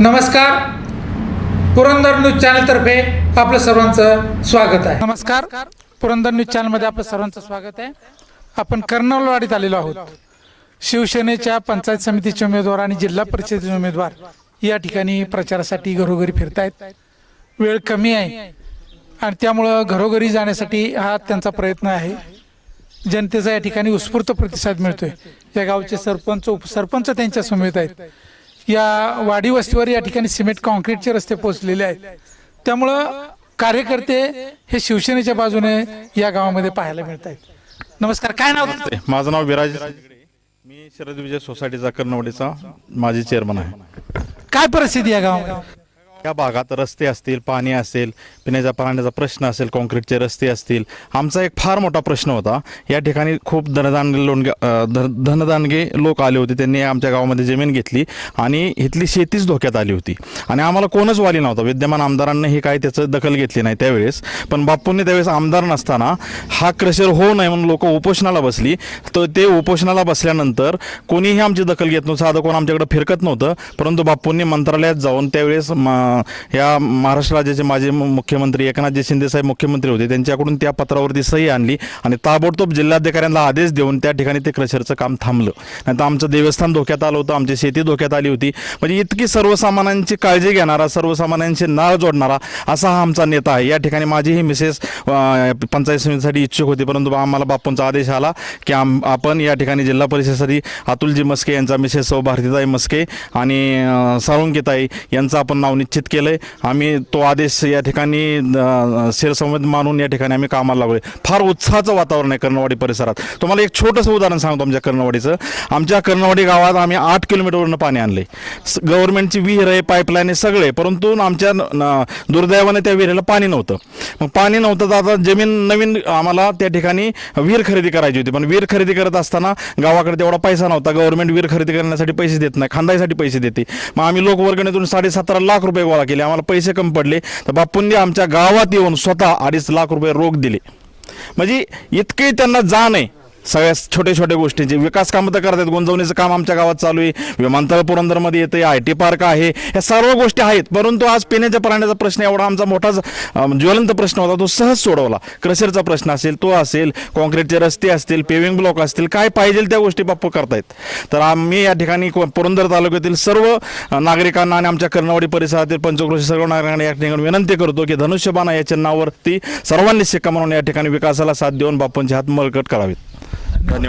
नमस्कार, पुरंदर न्यूज चॅनलतर्फे आपलं सर्वांचं स्वागत आहे। नमस्कार, पुरंदर न्यूज चॅनलमध्ये आपलं सर्वांचं स्वागत आहे। आपण कर्नलवाडीत आलेलो आहोत। शिवसेनेच्या पंचायत समितीचे उमेदवार आणि जिल्हा परिषदेचे उमेदवार या ठिकाणी प्रचारासाठी घरोघरी फिरतायत। वेळ कमी आहे आणि त्यामुळे घरोघरी जाण्यासाठी हा त्यांचा प्रयत्न आहे। जनतेचा या ठिकाणी उत्स्फूर्त प्रतिसाद मिळतोय। या गावचे सरपंच उपसरपंच त्यांच्या समेत आहेत। या वाडी वस्तीवर या ठिकाणी सिमेंट कॉन्क्रीटचे रस्ते पोहोचलेले आहेत। त्यामुळं कार्यकर्ते हे शिवसेनेच्या बाजूने या गावामध्ये पाहायला मिळत आहेत। नमस्कार, काय नाव तुमचं? माझं नाव विराज, मी शरद विजय सोसायटीचा कर्नवडीचा माजी चेअरमन आहे। काय परिस्थिती या गावामध्ये? या भागात रस्ते असतील, पाणी असेल, पिण्याच्या पाण्याचा प्रश्न असेल, कॉन्क्रीटचे रस्ते असतील। आमचा एक फार मोठा प्रश्न होता। या ठिकाणी खूप धनदानगे लोक आले होते। त्यांनी आमच्या गावामध्ये जमीन घेतली आणि इथली शेतीच धोक्यात आली होती आणि आम्हाला कोणच वाली नव्हता। विद्यमान आमदारांनी काही त्याचं दखल घेतली नाही त्यावेळेस। पण बापूंनी त्यावेळेस आमदार नसताना हा क्रशर होऊ नये म्हणून लोक उपोषणाला बसली। तर ते उपोषणाला बसल्यानंतर कोणीही आमची दखल घेत नव्हतं, साधं कोण आमच्याकडे फिरकत नव्हतं। परंतु बापूंनी मंत्रालयात जाऊन त्यावेळेस या महाराष्ट्र राज्याचे माजी मुख्यमंत्री एकनाथजी शिंदे साहेब मुख्यमंत्री होते, त्यांच्याकडून त्या पत्रावरती सही आणली आणि ताबडतोब जिल्हाधिकाऱ्यांना आदेश देऊन त्या ठिकाणी ते क्रशरचं काम थांबलं। नाही तर आमचं देवस्थान धोक्यात आलं होतं, आमची शेती धोक्यात आली होती। म्हणजे इतकी सर्वसामान्यांची काळजी घेणारा, सर्वसामान्यांचे नाळ जोडणारा असा हा आमचा नेता आहे। या ठिकाणी माझी ही मिसेस पंचायत समितीसाठी इच्छुक होती, परंतु आम्हाला बापूंचा आदेश आला की आपण या ठिकाणी जिल्हा परिषदेसाठी अतुलजी मस्के यांचा मिसेस सौ भारतीताई मस्के आणि साळुंकेताई यांचं आपण नाव निश्चित केलंय। आम्ही तो आदेश या ठिकाणी शिरसंवाद मानून या ठिकाणी आम्ही कामाला लागलोय। फार उत्साहाचं वातावरण आहे कर्नवाडी परिसरात। तुम्हाला एक छोटंसं उदाहरण सांगतो आमच्या कर्नवाडीचं। आमच्या कर्नवाडी गावात आम्ही 8 किलोमीटरवरून पाणी आणले। गव्हर्नमेंटची विहीर आहे, पाईपलाईन आहे, सगळे, परंतु आमच्या दुर्दैवाने त्या विहिरीला पाणी नव्हतं। मग पाणी नव्हतं तर आता जमीन नवीन आम्हाला त्या ठिकाणी विहीर खरेदी करायची होती। पण विहीर खरेदी करत असताना गावाकडे तेवढा पैसा नव्हता। गव्हर्नमेंट विहीर खरेदी करण्यासाठी पैसे देत नाही, खांदाईसाठी पैसे देते। मग आम्ही लोकवर्गणीतून 17.5 लाख रुपये गोळा केले। आम्हाला पैसे कमी पडले तर बापूंनी आमच्या गावात येऊन स्वतः 2.5 लाख रुपये रोख दिले। म्हणजे इतके त्यांना जाण आहे सगळ्या छोट्या छोट्या गोष्टींची। विकास कामं तर करतात, गुंजवणीचं काम आमच्या गावात चालू आहे, विमानतळ पुरंदरमध्ये येतं, IT पार्क आहे, या सर्व गोष्टी आहेत। परंतु आज पिण्याच्या पाण्याचा प्रश्न एवढा आमचा मोठा ज्वलंत प्रश्न होता, तो सहज सोडवला। क्रशरचा प्रश्न असेल, तो असेल, कॉन्क्रीटचे रस्ते असतील, पेविंग ब्लॉक असतील, काय पाहिजे त्या गोष्टी बापू करतायत। तर आम्ही या ठिकाणी पुरंदर तालुक्यातील सर्व नागरिकांना आणि आमच्या कर्नवाडी परिसरातील पंचक्रोशी सर्व नागरिकांना या ठिकाणी विनंती करतो की धनुष्यबाण या चिन्हावरती सर्वांनी शिक्का म्हणून या ठिकाणी विकासाला साथ देऊन बापूंचे हात बळकट करावेत। धन्यवाद।